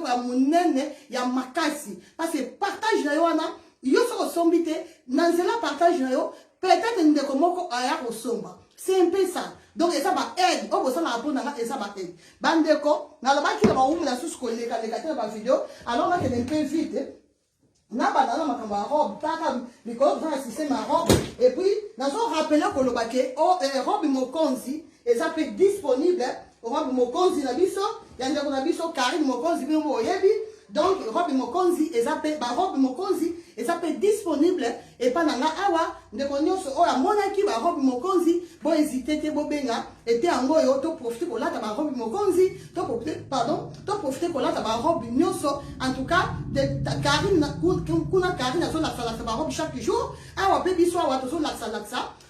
moko ya munene ya makasi parce que partage na yo wana yo so sombite nanzela partage na yo peut-être ndeko moko aya kosomba c'est un peu ça donc ça va aide au bossa na pona et ça va aide bandeko na la ki na ba umla sous ko leka te ba vidéo alors là que un peu vite na banana makamba robe taka because dans le système à robe et puis nous avons rappelé que le baquet robe mokonzi et ça peut être disponible robe mokonzi na biso yande ko na biso Karine mokonzi bi mo yebi donc robe mokonzi et ça peut robe mokonzi et ça peut être disponible et pas nanga awa ndeko nyonso o ya monaki ba robe mokonzi bo hésiter te bo benga et ango yo to profiter ko lata ba robe mokonzi to profiter ko lata ba robe nyonso en tout cas de Karine kuna Karine so la ba robe chaque jour awa pe biso awa to so la ça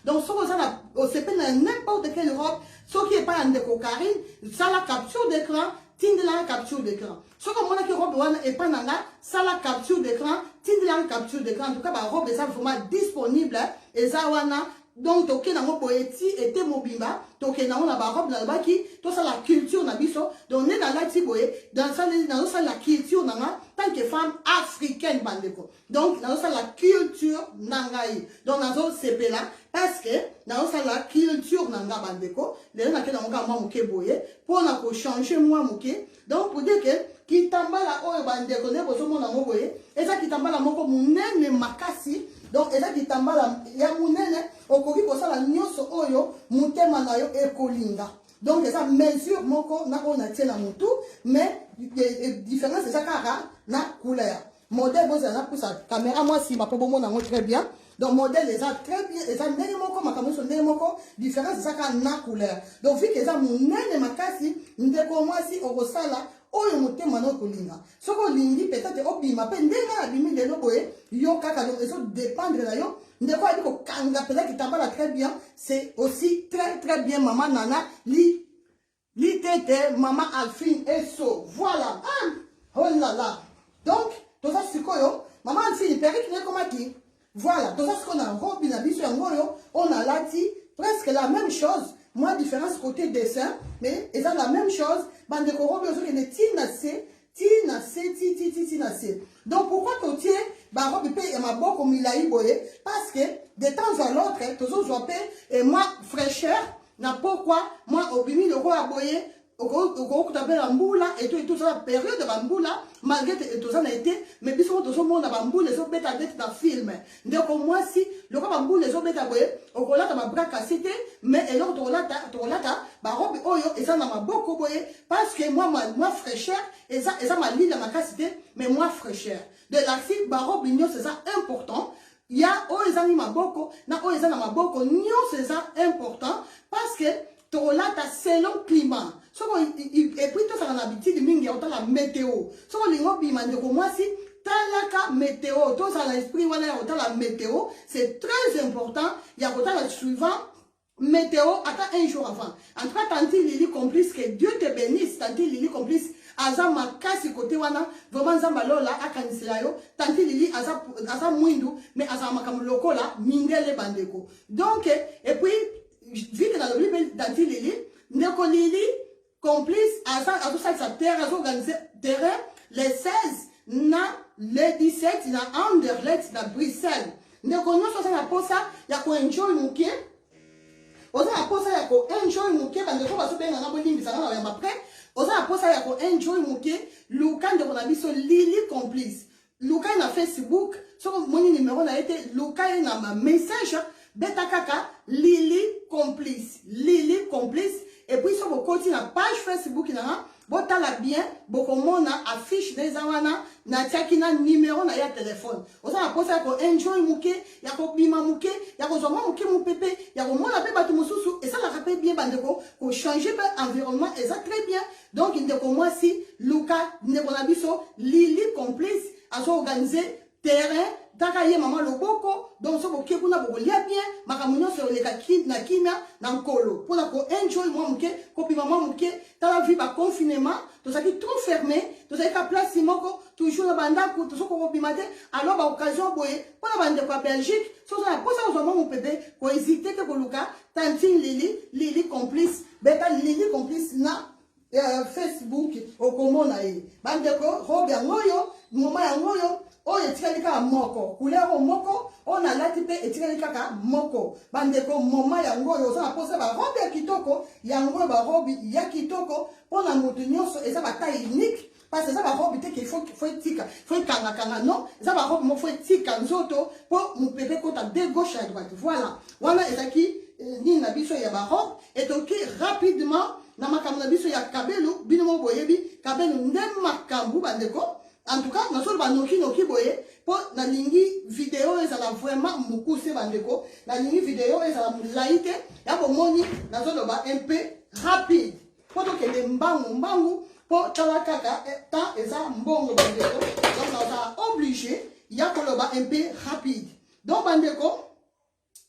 donc so ça na o se pe na n'importe quelle robe so qui est pas ndeko Karine ça la capture d'écran tinde la capture d'écran. Ce que mon robe wana et pas nanga, ça la capture d'écran, tinde la capture d'écran. En tout cas, ma robe est vraiment disponible et ça wana. Donc, toke na mo poeti et mobimba, toke na on a ba robe na baki, to ça la culture na biso. Donc, ne na la tiboye, dans ça la culture nanga, tant que femme africaine bandeko. Donc, dans ça la culture nangaï. Donc, dans ça c'est là parce que dans ça la culture nanga bandeko, les na ke na nga ma moke boye, pour na ko changer moi moke. Donc, pour dire que kitambala oyo bandeko ne boso mona mo boye, et ça kitambala moko munene makasi. Donc, et ça kitambala ya munene okoki kosala nyonso oyo mutema na yo ekolinga. Donc, ça mesure moko na on a tient na mutu, mais différence c'est ça kara na couleur. Modèle vous en a pour sa caméra moi si ma pobo mona très bien. Donc modèle les a très bien et ça ndenge moko makambo so ndenge moko différence c'est ça kara na couleur. Donc vu que ça munene makasi ndeko moi si okosala oyo mutema na kolinga. Soko lingi peut-être obima pe ndenge abimi lelo boye yo kaka donc eso dépendre na yo. Ndeko abi ko kanga peut-être kitambala très bien, c'est aussi très bien maman nana li tete maman Alphine eso. Voilà. Ah, oh là là. Donc tout ça c'est quoi yo? Maman Alphine perrique ne comme qui. Voilà, tout ça c'est qu'on a robe na biso yango on a lati presque la même chose. Moi différence côté dessin mais ils ont la même chose. Bande de robe yo ne tina se. Donc pourquoi tu tiens ba robe pe et ma boko milai boye parce que de temps à l'autre toujours je et moi fraîcheur na pourquoi moi obimi le roi boye au taper la mboula et tout ça période de bamboula malgré tout ça n'a été mais biso tout ça monde bamboula les autres bêta d'être dans film donc moi si le roi bamboula les autres bêta boye au collat ma bras cassé mais et l'autre lata ba robe oyo et ça na ma boko boye parce que moi fraîcheur et ça ma ligne ma cassité mais moi fraîcheur de la fille ba robe igno c'est ça important. Il y a oezani maboko na oezana maboko nyo c'est ça important parce que tolata selon climat et puis tout ça en habitude mingi autant la météo soko lingo bima ndeko mwasi talaka météo tout ça l'esprit wala autant la météo c'est très important il y a autant le suivant météo attends un jour avant en tout cas tanti Lili complice que Dieu te bénisse tanti Lili complice aza makasi côté wana vraiment nzamba lola akanisela yo tanti Lili aza mwindu mais aza makambo lokola mindele bandeko donc et puis vu que dans le Bible tanti Lili ndeko Lili complice à tout ça sa terre à organiser terrain les 16 na les 17 na Anderlecht na Bruxelles ndeko nyonso ça na posa ya ko enjoy mukie oza na posa ya ko enjoy mukie bandeko baso benga na bolimbisa na ya après oza na posa ya ko enjoy mukie luka ndeko na biso Lili complice luka na Facebook soko moni numéro na été luka na ma message beta kaka Lili complice et puis sur votre côté la page Facebook na botala bien bokomona affiche des awana na tiakina numéro na ya téléphone oza na posa ko enjoy muke ya ko bima muke ya ko zoma muke mu pepe ya ko mona pe batu mususu et ça la rappelle bien bandeko ko changer environnement et ça très bien donc ndeko moi si Luka ndeko na biso Lili complice a organiser terrain taka ye maman loboko donc so boke kuna bokolia bien makamunyo se oleka na kimia na nkolo pour ko enjoy moi muke ko pi maman muke ta la vie ba confinement to ça qui trop fermé to ça ka place moko toujours na banda ko to so ko bimate alors ba occasion boye pour na bande ko Belgique so ça pour ça maman mon bébé ko hésiter que ko luka tantine Lili complice beta Lili complice na Facebook okomona ye bandeko robe yango yo moma yango yo oyo etikali kaka moko couleur moko on a lati pe etikali kaka moko bandeko moma yango yo ozana posa ba robe ya kitoko yango ba robe ya kitoko pona moto nyonso eza ba taille unique parce que ça va robe te qu'il faut tika faut kanga non ça va robe mo faut tika nzoto pour mon bébé kota de gauche à droite voilà wana ezaki ni na biso ya ba robe et donc rapidement na makambo na biso ya kabelu bino mo boyebi kabelu nde makambu bandeko en tout cas naso ba noki boye po na lingi vidéo ezala vraiment mukuse bandeko na lingi vidéo ezala mulaite ya bomoni naso ba un peu rapide po to ke le mbangu po tala kaka ta eza mbongo bandeko donc on est obligé ya koloba un peu rapide donc bandeko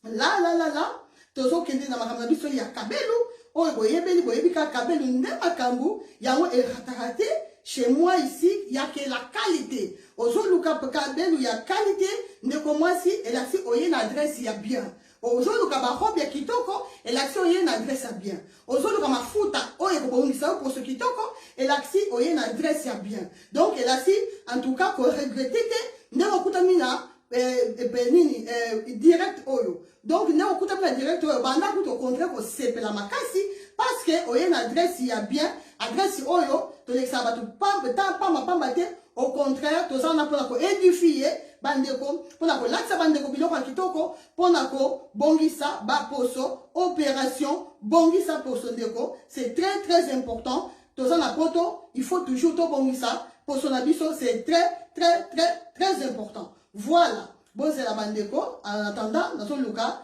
là tozo kende na makambo na biso ya kabelu oyo boyebi ka kabelu nde makambu yango eratakate chez moi ici il y a que la qualité ozoluka kabelu ya qualité ndeko mwasi elasi oye na adresse ya bien ozoluka ba robe ya kitoko elasi oye na adresse ya bien ozoluka mafuta oyo kobongisa pour ce kitoko elasi oye na adresse ya bien donc elasi en tout cas ko regretter te ndeko kutamina benini direct oyo donc ne okuta na direct oyo banda kuto au contraire ko sepela makasi parce que oye na adresse ya bien adresse oyo to leksa batu pamba te au contraire to zana pona ko édifier bandeko pona ko laksa bandeko biloko kitoko pona ko bongisa ba poso opération bongisa poso ndeko c'est très important to zana poto il faut toujours to bongisa poso na biso c'est très important. Voilà, bon c'est la bandeko. En attendant, dans le cas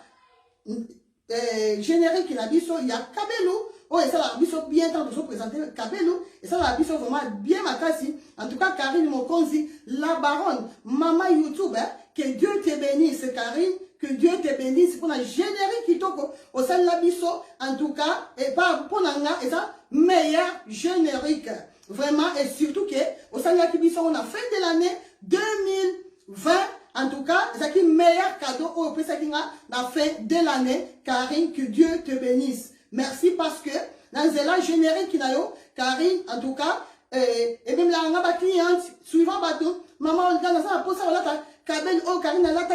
générique qui n'a biso, il y a Kabelu. Oh, et ça la biso bien temps de se présenter Kabelu. Et ça la biso vraiment bien makasi. En tout cas, Karine Mokonzi, la baronne, maman YouTube, hein, que Dieu te bénisse, Karine. Que Dieu te bénisse pour la générique qui toko. Au sein de la biso, en tout cas, et pas pour l'anga, et ça, meilleur générique. Vraiment, et surtout que, au sein de la biso, on a fait de l'année 2020, en tout cas, c'est le meilleur cadeau au la fin de l'année. Karine, que Dieu te bénisse. Merci parce que dans la générique qui n'a eu, Karine, en tout cas, et même la cliente, suivant bateau, maman, on a ça, pour ça, on a Kabel, oh, Karine, elle a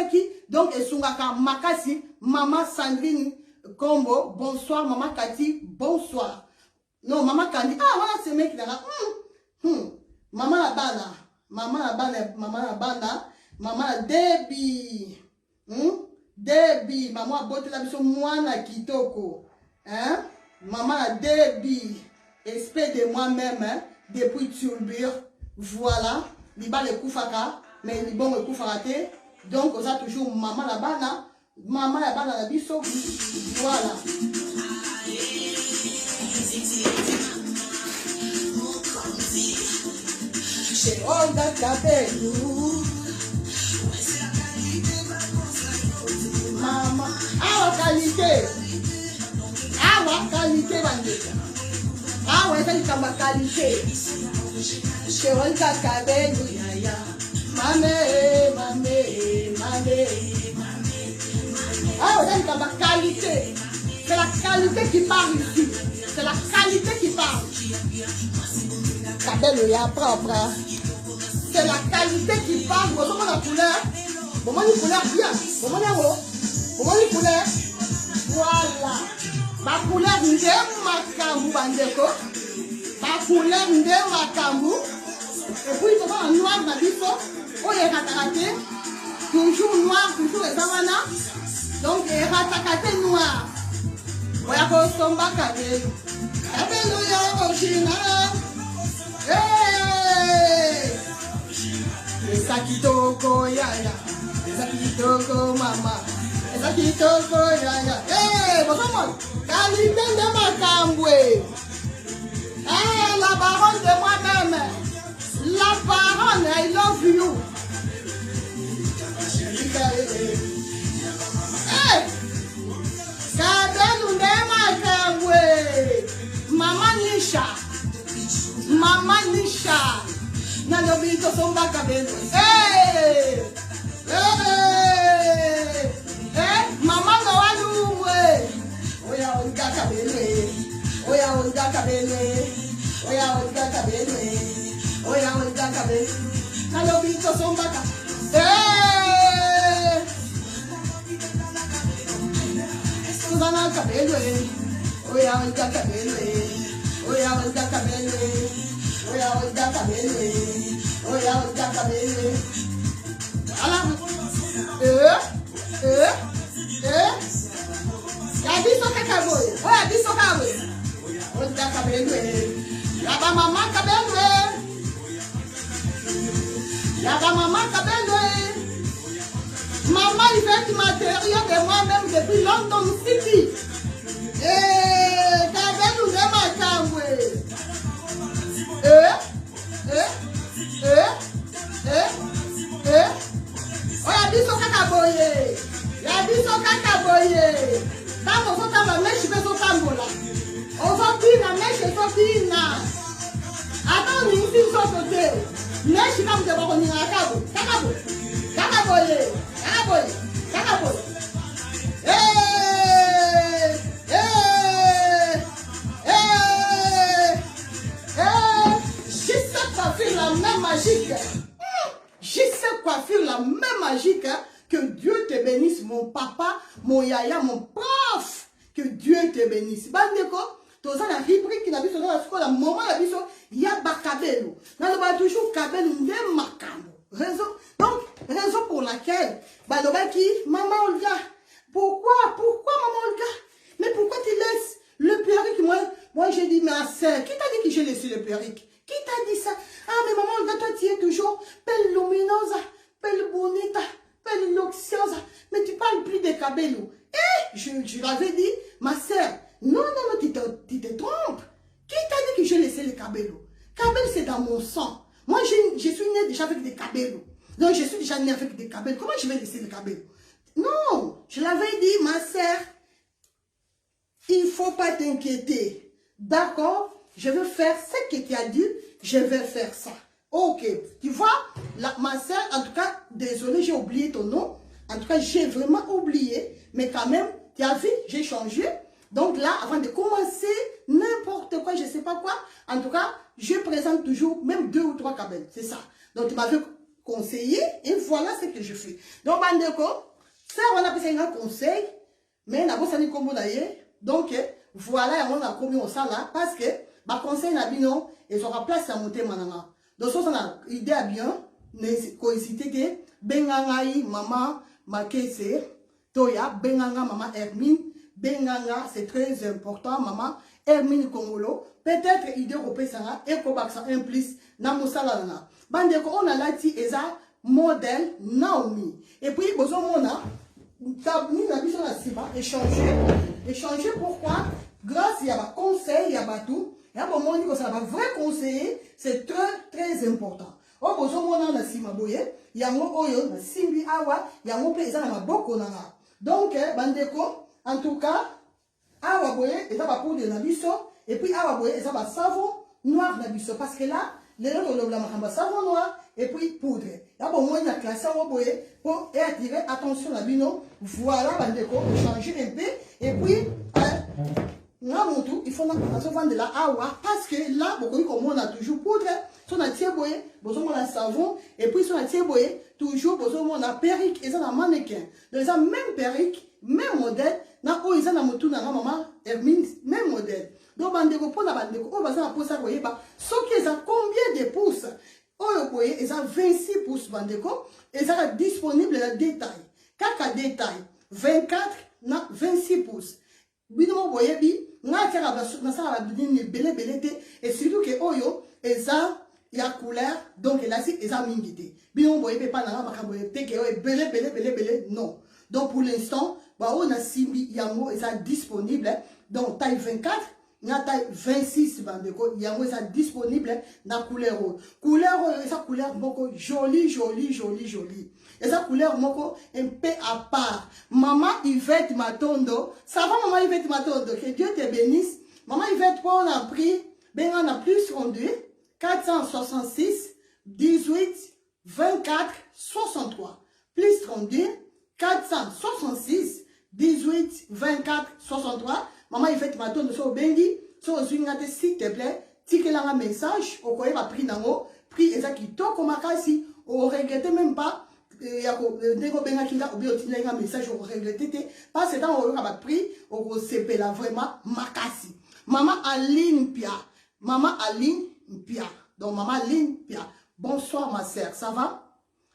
donc, et Sungaka Makasi, maman Sandrine Combo, bonsoir, maman Cathy, bonsoir. Non, maman Candy, ah, voilà, ce mec là. Maman la bana. Maman la bana, Debbie. Debbie, maman botte la biso mwana kitoko. Hein? Maman la Debbie. Espèce de moi-même, hein? Depuis Turbure. Voilà. Liba le koufaka, mais li bon le koufaraté. Donc, on a toujours maman la bana la biso. Voilà. Chez Olga Kabelu. Maman, awa qualité bandeka. Awa eza likamba qualité. Chez Olga Kabelu yaya. Mame. Awa eza likamba qualité. C'est la qualité qui parle ici. C'est la qualité qui parle. Kabelu ya propre. C'est la qualité qui parle. Vous voyez la couleur. Vous voyez la couleur bien. Vous voyez la couleur. Voilà. Ma couleur nde makambu bandeko. Ma couleur nde makambu. Et puis il faut un noir na biso. Oh il ratakate. Toujours noir, toujours les amana. Donc il ratakate noir. Oya ko somba kabelu. Kabelu ya original. Hey! Esa kitoko yaya, esa kitoko mama, esa kitoko yaya. Hey, bonjour, qualité de makambwe. Hey, la baronne de moi-même, la baronne, I love you. Hey, Kabelu de makambwe, Mama Nisha. Mama Nisha, na lobito somba Kabelu. Hey, Mama no waluwe. Oya Olga Kabelu. Oya Olga Kabelwe. Oya Olga Kabelwe. Kalobito Sombaka. Susana Kabelwe. Oya Olga Kabelwe. Oya Olga Kabelwe. Oya Olga Kabelwe. Oya Olga Kabelwe. Ala. Yabiso Kakaboy. Oya Biso Kaboy. Olga Kabelwe. Yaba Mama Kabelwe. Yaba Mama Kabelwe. Maman, il fait matériel de moi-même depuis London City. Kabelwe de Makambwe. Oya Biso Kakaboye. Yabiso Kakaboye. Tamo sota ba meshi be sota mbola. Ozopina meshi sopina. Ata ni nsi sotote. Meshi kam de bako ni akabo. Kakabo. Kakaboye. Kakaboye. Kakaboye. Juste coiffure la même magique. Juste coiffure la même magique. Que Dieu te bénisse, mon papa, mon yaya, mon prof. Que Dieu te bénisse. Bandeko, tous la rubrique qui n'a pas besoin la moment la biso, il y a bakabelo. N'a pas toujours kabelo ndé makamo. Donc, raison pour laquelle, Badobaki, maman Olga, pourquoi maman Olga? Mais pourquoi tu laisses le perruque? Moi j'ai dit, ma soeur, qui t'a dit que j'ai laissé le perruque? Qui t'a dit ça? Ah, mais maman Olga, toi tu es toujours belle luminosa, belle bonita. Mais tu parles plus de Kabelo. Je l'avais dit, ma soeur, non, tu te trompes. Qui t'a dit que j'ai laissé les Kabelo? Kabelo, c'est dans mon sang. Moi, je suis née déjà avec des Kabelo. Donc, je suis déjà née avec des Kabelo. Comment je vais laisser les Kabelo? Non, je l'avais dit, ma soeur, il ne faut pas t'inquiéter. D'accord? Je vais faire ce que tu as dit, je vais faire ça. Ok, tu vois, ma soeur, en tout cas, désolé, j'ai oublié ton nom. En tout cas, j'ai vraiment oublié. Mais quand même, tu as vu, j'ai changé. Donc là, avant de commencer n'importe quoi, je ne sais pas quoi, en tout cas, je présente toujours même 2 ou 3 cabelles. C'est ça. Donc, tu m'avais conseillé et voilà ce que je fais. Donc, Bandeko, ça, on a pris un conseil, mais on a besoin de combo d'ailleurs. Donc, voilà, on a commis ça là, parce que, ma conseil n'a pas non, et ça aura place à monter maintenant. Donc, ça, on a idée à bien, coïncité que Bengangaï, maman, Makese, Toya, Benganga, maman Hermine, Benganga, c'est très important, maman Hermine Kongolo, peut-être idée européenne, ça et Kobaksa implice, Namosalana. Bandeko, on a là, Eza, modèle, Naomi. Et puis, besoin, on a, Tabni, la mission, échanger pourquoi? Grâce, il y a un conseil, il y a tout. Il y a un moment où ça va vrai conseiller, c'est très important. Oh, besoin mon na sima boye, yango oyo na simbi awa, yango pe eza na maboko nanga. Donc, bandeko, en tout cas, awa boye, eza ba poudre na biso, et puis awa boye, eza ba savon noir na biso, parce que là, les gens ont le savon noir, et puis poudre. Là, bon, moi, il y a classé awa boye, pour attirer attention la bino, voilà, bandeko, changer un peu, et puis, il faut vendre de la awa parce que là, beaucoup comme on a toujours poudre, on a tieboye, on a savon, et puis on a tieboye, toujours on a perruque, et ça a mannequin. Donc ils ont même perruque, même modèle, na o ils ont motu na maman Hermine, même modèle. Donc bandeko pour la bandeko, on va ça pour ça voyez pas. Sauf qu'ils ont combien de pouces? Oh vous voyez, ils ont 26 pouces bandeko, et ça est disponible le détail. Kaka détail, 24 na 26 pouces. Bino boye bi nga tera na sala bini belé et surtout que oyo eza ya couleur donc là si eza mingité bino boye pas na makamboye te que belé non donc pour l'instant ba on a simbi yango eza disponible donc taille 24 na taille 26 bandeko yango eza disponible na couleur eza couleur moko jolie et sa couleur moko un peu à part. Maman Yvette Matondo, ça va maman Yvette Matondo, que Dieu te bénisse. Maman Yvette, pour on a pris, ben on a plus rendu 466 18 24 63 plus 32 466 18 24 63. Maman Yvette Matondo, so bengi, so zingate s'il te plaît, tikelanga message okoyeba prix nango prix eza kitoko makasi o regrette même pas ndeko benga kinga obi otinga message o regrette te parce que tant oyoka ba prix o sepela vraiment makasi maman Aline Pia donc maman Aline Pia bonsoir ma sœur ça va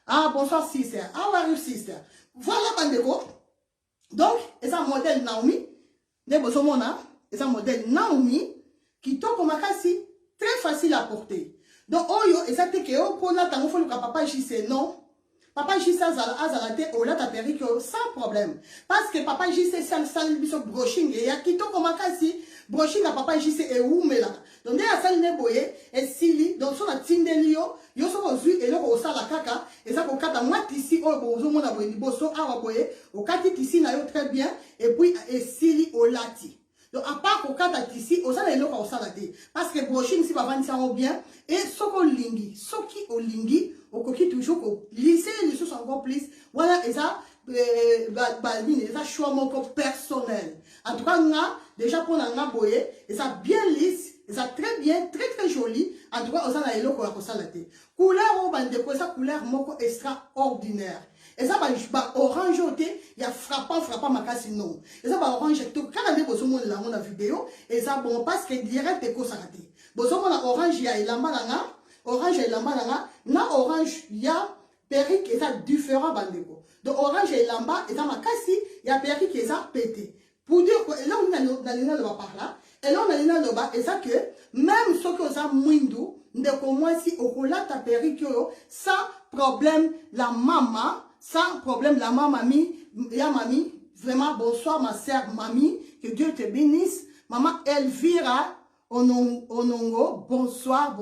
ah bonsoir sister how are you sister voilà bandeko donc eza modèle Naomi ne bozomona eza modèle Naomi kitoko makasi très facile à porter donc oyo eza te ke o pona tango fo luka papa JC non papa JC azala te olata perruque sans problème parce que papa JC sal biso brushing ya kitoko makasi brushing na papa JC e umela donc nde asali ne boye esili donc so na tindeli yo so kozwi eloko osala kaka eza kokata mwa tisi oyo bozomona boye liboso awa boye okati tisi na yo très bien et puis esili olati. Donc, à part qu'on carte ici, on a les locaux au salade. Parce que brushing, si va vendre ça bien, et soko lingi, soki au lingi, au coquille toujours au lycée, les choses encore plus. Voilà, et ça, et ça, choix mon corps personnel. En tout cas, on a déjà pour un boye, et ça bien lisse, et ça très bien, très joli. En tout cas, on a les locaux au salade. Couleur au bande de ça, couleur moko extraordinaire. Et ça, orange, il y a frappant, makasi non. Et ça, orange, quand on a la vidéo, et ça, bon, parce que direct, c'est quoi ça raté. Bon, on a orange, il y a l'ambalanga, orange, et l'ambalanga, na orange, il y a perruque, et ça, différent, bandeko. Donc, orange, et l'amba, et ça, makasi, il y a perruque, et ça, pété. Pour dire que, là, on a l'ina le par là, et là, on a l'ina le bas, et ça, que, même ceux qui ont mwindou, ndeko moi, si, au coula, ta perruque, sans problème, la maman, sans problème, la mamie, vraiment, bonsoir ma sœur mamie, que Dieu te bénisse. Maman Elvira Onongo, bonsoir.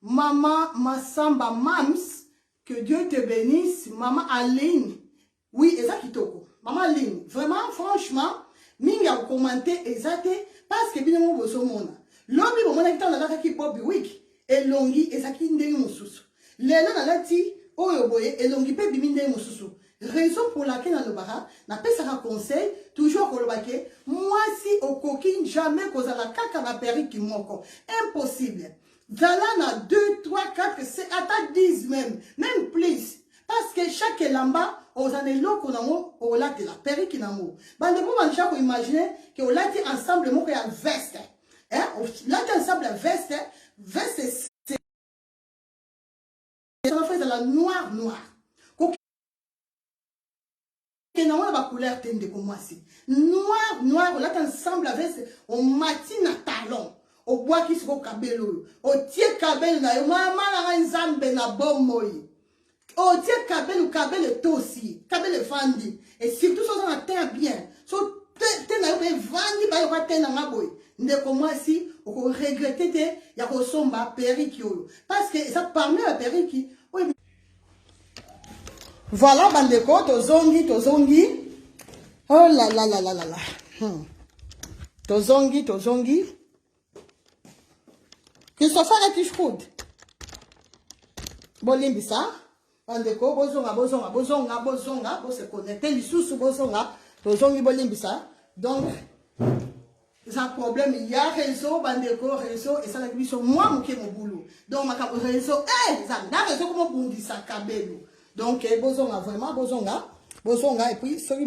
Maman Massamba Mams, que Dieu te bénisse. Maman Aline, oui, et ça qui toko. Maman Aline, vraiment, franchement, minga a commenté exact, parce que bien mon bosso mona. L'homme, mon a qui Bobby Wick, et longi, et ça qui n'est mon sous. L'élan a lati, oyo boye elongi pe biminde mosusu raison pour laquelle na lobara na pesa ka conseil toujours ko lobake moi si okoki jamais kozala kaka na perruque moko impossible zala na 2 3 4 c'est ata 10 même plus parce que chaque lamba ozane loko nango olate la perruque nango bande pour manja ko imaginer que olate ensemble moko ya veste hein olate ensemble veste ça va faire la noir. Et non, on a la couleur tende comme moi si. Noir, on a ensemble avec on matine à talon. Au bois qui se voit cabello. Au tiers cabello na yo maman la nzambe na bomoi. Au tiers cabello tossi, cabello fandi. Et surtout ça on a teint bien. So te na yo be vandi ba yo ka teint na boy. Ndeko moi si on regretter te ya ko somba perruque yo. Parce que ça parmi la perruque. Oui. Voilà bandeko tozongi. Oh là là. Tozongi. Christopher Etishkoud. Bolimbisa. Bandeko bozonga. Bo se connecter lisusu bozonga. Tozongi bolimbisa. Donc ça problème il y a réseau bandeko réseau et ça la biso moi moké mon boulot. Donc ma réseau ça na réseau comment bondisa kabelo. Donc bozonga vraiment bozonga et puis sorry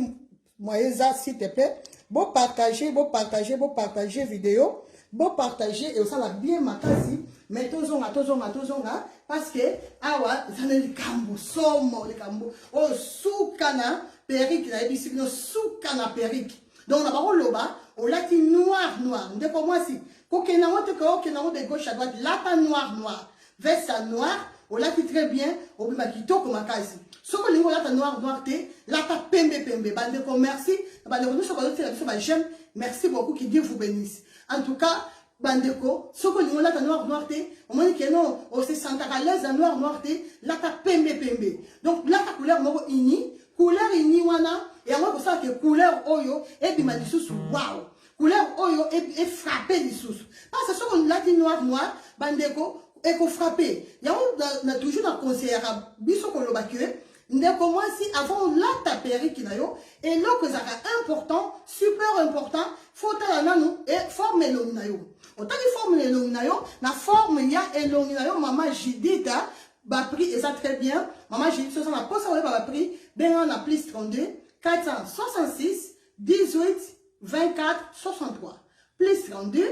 moi ça s'il te plaît bon partager vidéo bon partager et ça la bien makasi mais tozonga parce que awa ça ne likambo somo likambo o soukana perruque na ebisi no soukana perruque. Donc on a pas loba on l'a dit noir de pour moi si kokena de gauche à droite là pas noir veste noir on l'a dit très bien au bima kitoko makasi soko lingo là noir te là ta pembe bande ko merci bande ko nous soko la j'aime merci beaucoup que Dieu vous bénisse en tout cas bande ko soko lingo là noir te au moins que non on se sent à l'aise noir te là ta pembe donc là ta couleur moko ini wana et moi pour ça que couleur oyo et bima lisusu wow couleur oyo et frappé lisusu parce que ce qu'on l'a dit noir bandeko et qu'on frappé ya on a toujours dans conseiller biso ko lobake ndeko mwasi avant lata perruque na yo eloko ezaka important super important faut tala nanu et forme elongi na yo otali forme elongi na yo na forme ya elongi na yo mama Judith ba prix et ça très bien maman Judith ça na posa ouais ba prix ben on a plus 32 466 18 24 63 plus 32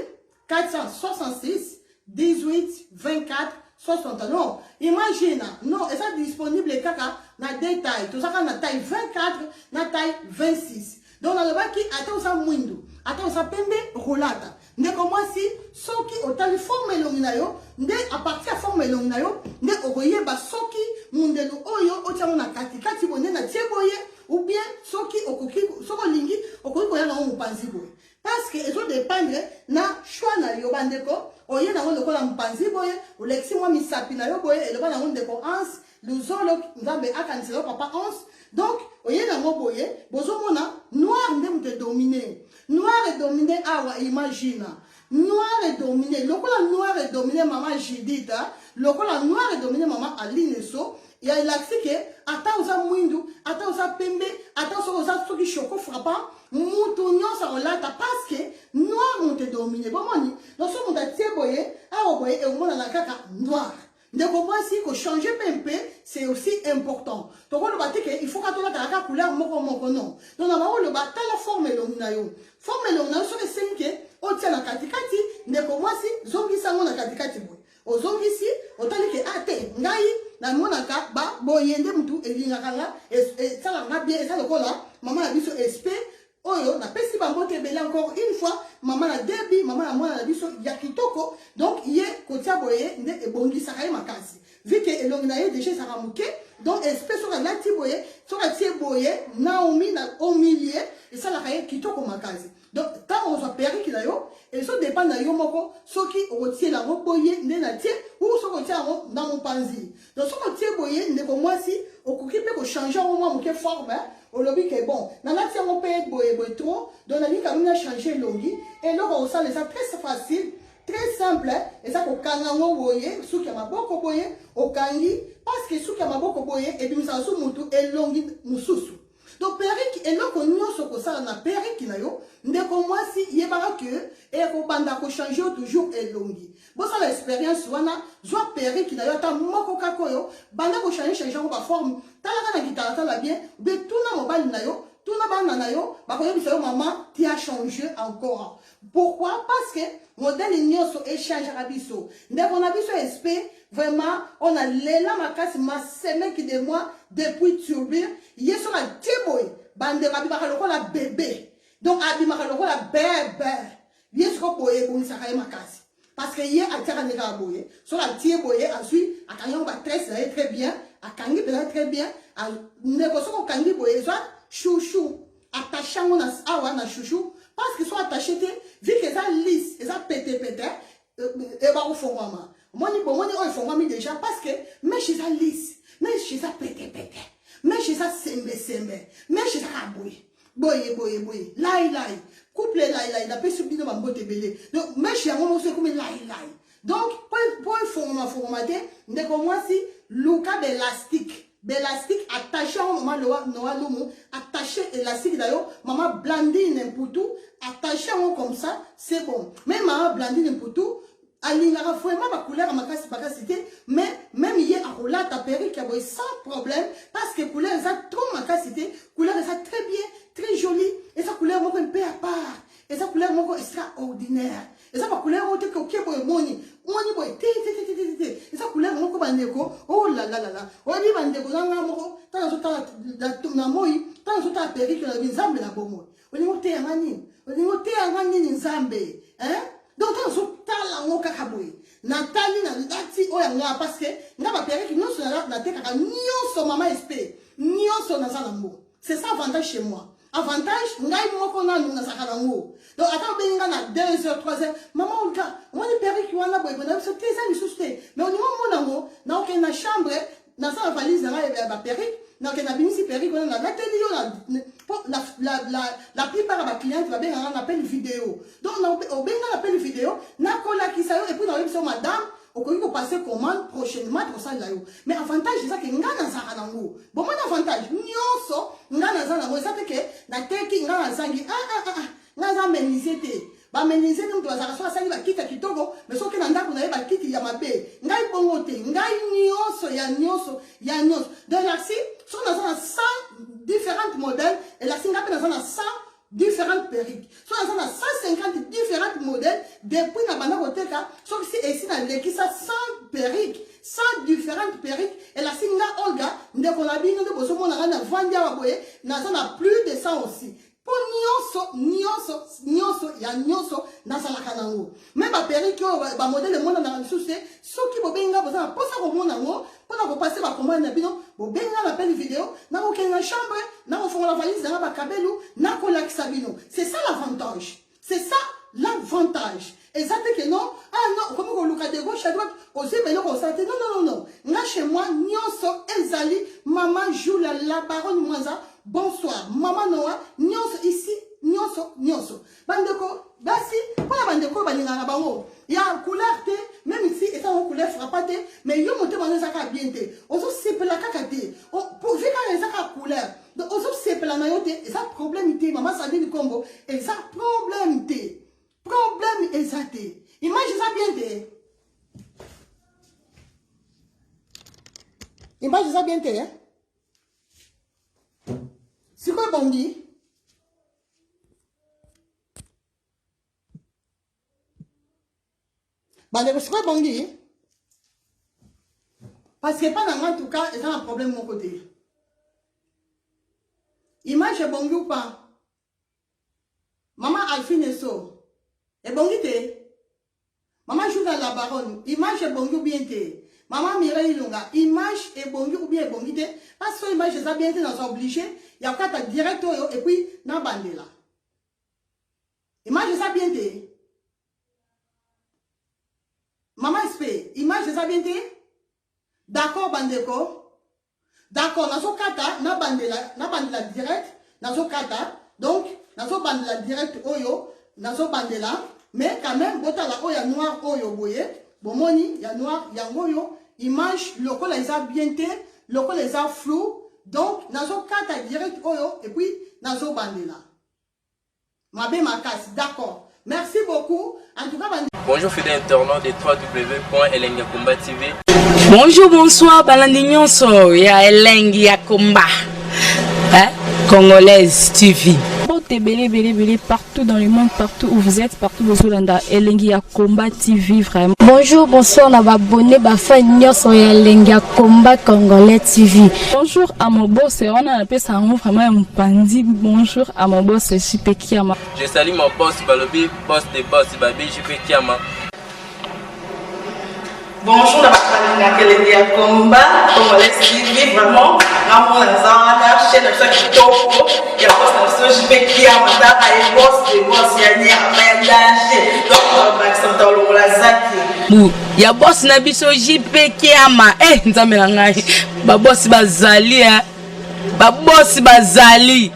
466 18 24 60. Non, imagine, non, et ça disponible kaka na détail, tout ça na taille 24, na taille 26. Donc dans le bas qui attend ça mouindou, attend ça pembe rolata. Ne comment si soki otali forme longuinayo, ne à partir de forme longuinayo, ne okoye ba soki mundelo oyo otiamo na kati bonne na tieboye ou bien soki okoki soko lingi okoki koya na mupanzi boye. Parce que ils ont dépendre na choix na yo bandeko oye na ngo lokola mupanzi boye olexi mwa misapi na yo boye eloba na ngo ndeko ans luzolo nzambe akaniselo papa ans donc oye na ngo boye bozomona noir nde mute dominer noir est dominé awa imagine noir est dominé lokola noir est dominé maman Judith lokola noir est dominé maman Aline so ya ilaksi ke ata oza mwindu ata oza pembe ata oza soki choco frappant mutu nyonso rolata parce que noir monte dominé bomoni donc so monta tie boye awa boye e omona na kaka noir ndeko mwasi ko changer pempe c'est aussi important donc on va dire que il faut que tola kaka couleur moko non donc na ba le bata la forme elongi na yo so que c'est que o tia na katikati ndeko mwasi zongi sango na katikati boye ozongisi otali ke ate ngai na monaka ba boyende mutu elingaka nga et ça la bien et ça le kola maman a biso SP oyo na pesi ba mbote bele encore une fois maman na debi maman na mwana na biso ya kitoko donc ye kotia boye nde ebongisa kai makasi vu que elongi na ye déjà ça ramuke donc espèce sur la tiboye sur la tiboye Naomi na au milieu et ça la kai kitoko makasi donc quand on soit perruque là yo et ça dépend de yo moko soki otie la boye nde na tie ou soki otie ngo na mon panzi donc soki otie boye nde ko moi si okoki pe ko changer au moins moke forme au lobby que bon na na tie ngo pe boye trop donc na ni quand même changer longi et là on ça les ça très facile très simple et ça ko kanga ngo boye soki maboko boye okangi parce que soki maboko boye et puis ça so mutu et longi mususu. Donc perruque et là qu'on nyonso ko ça na perruque na yo ndeko mwasi yebaka que et ko banda ko changer toujours elongi bon ça l'expérience wana zo perruque na yo ta moko kakoyo banda ko changer ko ba forme tala na guitare tala bien de tout na mobile na yo tout na bana na yo ba ko yebisa yo maman tu as changé encore pourquoi parce que modèle nyonso échange rabiso ndeko na biso SP vraiment on a lela makasi ma semaine qui de moi depuis turbir yeso la tiboy bande rabi ba lokola bébé donc abi ma lokola bébé yeso ko boye ko sa kay makasi parce que hier atira ne ga boye so la tiboye ensuite akanyo ba très bien akangi très bien ne ko so ko kangi boye so chouchou attachant on awa na chouchou parce que soit attaché vu que ça lisse et ça pété et ba au fond maman moi ni on font moi déjà parce que mais chez ça lisse mais chez ça pété mais chez ça sembe mais chez ça boye lai couple lai la peut subir dans mbote belé donc mais chez moi c'est comme lai donc pour formater ndeko moi si luka d'élastique attaché au moment lomo attaché élastique d'ailleurs maman blandine poutou attaché comme ça c'est bon même maman blandine poutou alingaka vraiment ba couleur makasi bakasité mais même hier à roula ta perruque boy sans problème parce que couleur ça trop makasité couleur ça très bien très jolie et sa couleur moko un peu à part et sa couleur moko extraordinaire et ça ba couleur ote ko ke boy moni boy té et sa couleur moko bandeko oh là obi bandeko nanga moko tana so ta na moi tana so ta perruque na nzambe na bomo olingo te ngani nzambe hein donc on se tala ngo kakaboy natali na lati oya nga parce que nga ba perruque nyonso na te kaka nyonso mama SP nyonso na sala ngo c'est ça avantage chez moi avantage ngai moko na nuna sakala ngo donc ata benga na 2h 3h maman olka moi ni perruque wana boy bona so te ça ni souste mais on mona ngo na ok na chambre na sa valise na ba perruque na ke na bimisi perruque wana na lateli yo la plupart des clients va bien on appelle vidéo donc on appelle vidéo na kola ki sa yo et puis on dit madame okoki ko passer commande prochainement to ça là yo. Mais avantage ça que ngana za kanango. Bon mon avantage nyonso ngana za nango ça fait que na teki ngana zangi ngaza menisete. Ba menisete mtu bazaka so asali ba kita kitoko mais soki na ndako na ye ba kiti ya mabe. Ngai bongo te, ngai nyonso ya nyonso. Donc là si so na 100 différents modèles et la singa pe na 100 différentes perruques. Soit on a 150 différents modèles depuis la bande koteka. Sauf si ici dans l'équipe ça 100 perruques, 100 différentes perruques et la singa Olga ne konabi ne boso mona na vendre wa boye na ça na plus de 100 aussi. Pour nyonso ya nyonso na sala kanango. Même ba perruque ba modèle mona na souci soki bobenga boza posa ko mona ngo pour na passer ba commande na bino bobenga la peine vidéo na ko kenga chambre na ko fonga la valise na ba kabelu na ko lakisa bino. C'est ça l'avantage. C'est ça l'avantage. Et ça fait que non, non, comme on look de gauche à droite, aussi mais non non. Là chez moi nyonso ezali maman joue la baronne Mwanza. Bonsoir, maman Noah, nyonso ici, nyonso. Bandeko, basi, pour la bandeko, baningana bango. Il y a une couleur, même ici, et ça, une couleur frappate, mais il y a un moteur qui bien te. On se sait la cacate. Pour vivre avec sa couleur. Donc, on se sait la naïote, et ça, problème, maman, ça dit du Congo, et ça, problème, problème, et ça, imagine ça bien te. Imagine ça bien te, hein. C'est quoi Bongi? C'est quoi Bongi? Parce que pas dans en tout cas, c'est un problème de mon côté. Image est Bongi ou pas? Maman Alphine est so. Et Bongi te? Maman joue dans la baronne. Image est Bongi ou bien te? Maman Mireille Lunga. Image est Bongi ou bien Bongi te? Parce que l'image est bien te, nous sommes obligés. Il y a un directeur et puis dans bandela. Image ça bien te. Maman espé, image ça bien te. D'accord bandeko. D'accord, nazo kata na bandela direct, nazo kata. Donc nazo bandela direct oyo, nazo bandela, mais quand même botala oya noir oyo boye. Bomoni, ya noir, ya oyo, image local les a bien te, local les a flou. Donc, nazo kata direct oyo et puis nazo bandela. Mabe makas, d'accord. Merci beaucoup. En tout cas, bonjour fidèles internautes de www.elengiakomba TV. Bonjour, bonsoir, Balandignon so ya Elengiakomba. Congolaise TV. Belé partout dans le monde, partout où vous êtes, partout où vous êtes, Elengiakomba TV vraiment. Bonjour, bonsoir, on a abonné Bafa Nyos Elengiakomba Congolais TV. Bonjour à mon boss, on a appelé ça vraiment un pandi. Bonjour à mon boss, JP Kiama. Je salue mon boss Balobi, boss des boss Babi, JP Kiama. Bonjour, la Elengiakomba Congolais TV vraiment. Ramon Lazana, chaîne de ça qui topo, il y a pas de JP Kiama, et boss des boss, il y a un danger. Donc, on va s'entendre la zaki. Ya boss na biso JP Kiama. Nzambe na ngai. Ba boss bazali Ba boss bazali.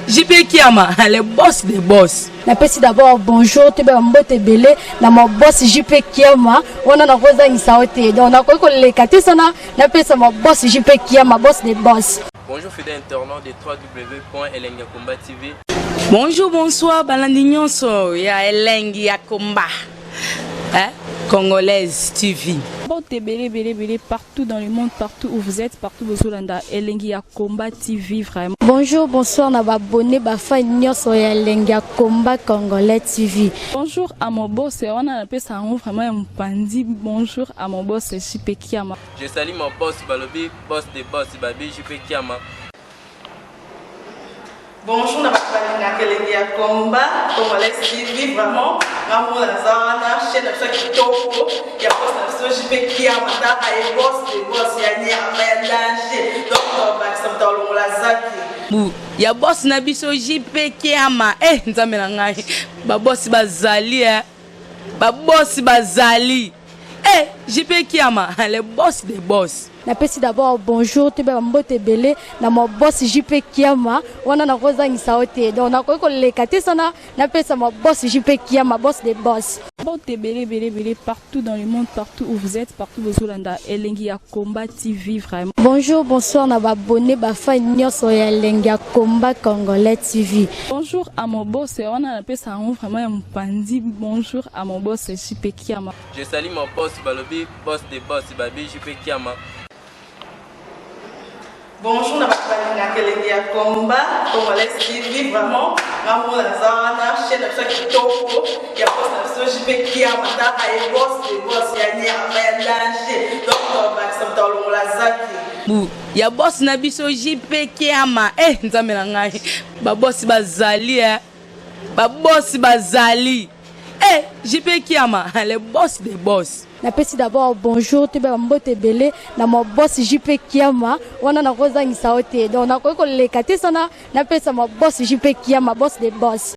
JP Kiama, le boss des boss. Napesi d'abord bonjour, te ba mbote belé na mo boss JP Kiama, on a rosa ngisaote. Donc na ko le katisana, napesa mo boss JP Kiama, boss des boss. Bonjour fidèles internautes de www.elengiakomba TV. Bonjour, bonsoir, Balandignon so ya Elengiakomba. Congolaise TV. Belé partout dans le monde, partout où vous êtes, partout où vous êtes, Elengiakomba TV vraiment. Bonjour, bonsoir, on a abonné Bafa Nyos Elengiakomba Congolais TV. Bonjour à mon boss, on a appelé ça vraiment un pandi. Bonjour à mon boss, JP Kiama. Je salue mon boss Balobi, boss des boss Babi, JP Kiama. Bonjour, la Elengiakomba Congolais TV vraiment. Ramon Lazana, chaîne de ça qui topo, il y a pas de JP Kiama, et boss des boss, il y a un danger. Donc, on va s'entendre la zaki. Ya boss na biso JP Kiama. Nzambe na ngai. Ba boss bazali Ba boss bazali. JP Kiama, le boss des boss. Napesi d'abord bonjour, te ba mbote belé na mo boss JP Kiama, on a rosa ngisaote. Donc na ko le katisana, napesa mo boss JP Kiama, boss des boss. Mbote belé partout dans le monde, partout où vous êtes, partout où vous êtes, Elengi ya Combat TV vraiment. Bonjour, bonsoir, na abonné bafa nyonso ya Elengi ya Combat Congolais TV. Bonjour à mon boss, on a appelé ça vraiment un pandi. Bonjour à mon boss JP Kiama. Je salue mon boss Balobi, boss des boss Babi JP Kiama. Bonjour, na balinga Elengi ya Combat Congolais TV vraiment. Maman la zana chaîne na chaque kitoko ya boss na JP Kiama ta ay boss des boss ya nyama ya danger. Donc ba samta lo la zaki. Bu ya boss na biso JP Kiama. Nzambe na ngai. Ba boss bazali ba boss bazali. JP Kiama, le boss des boss. Napesi d'abord bonjour te ba mbote belé na mo boss JP Kiama wana na kozangisa ote donc na ko lekate sana napesa mo boss JP Kiama boss des boss.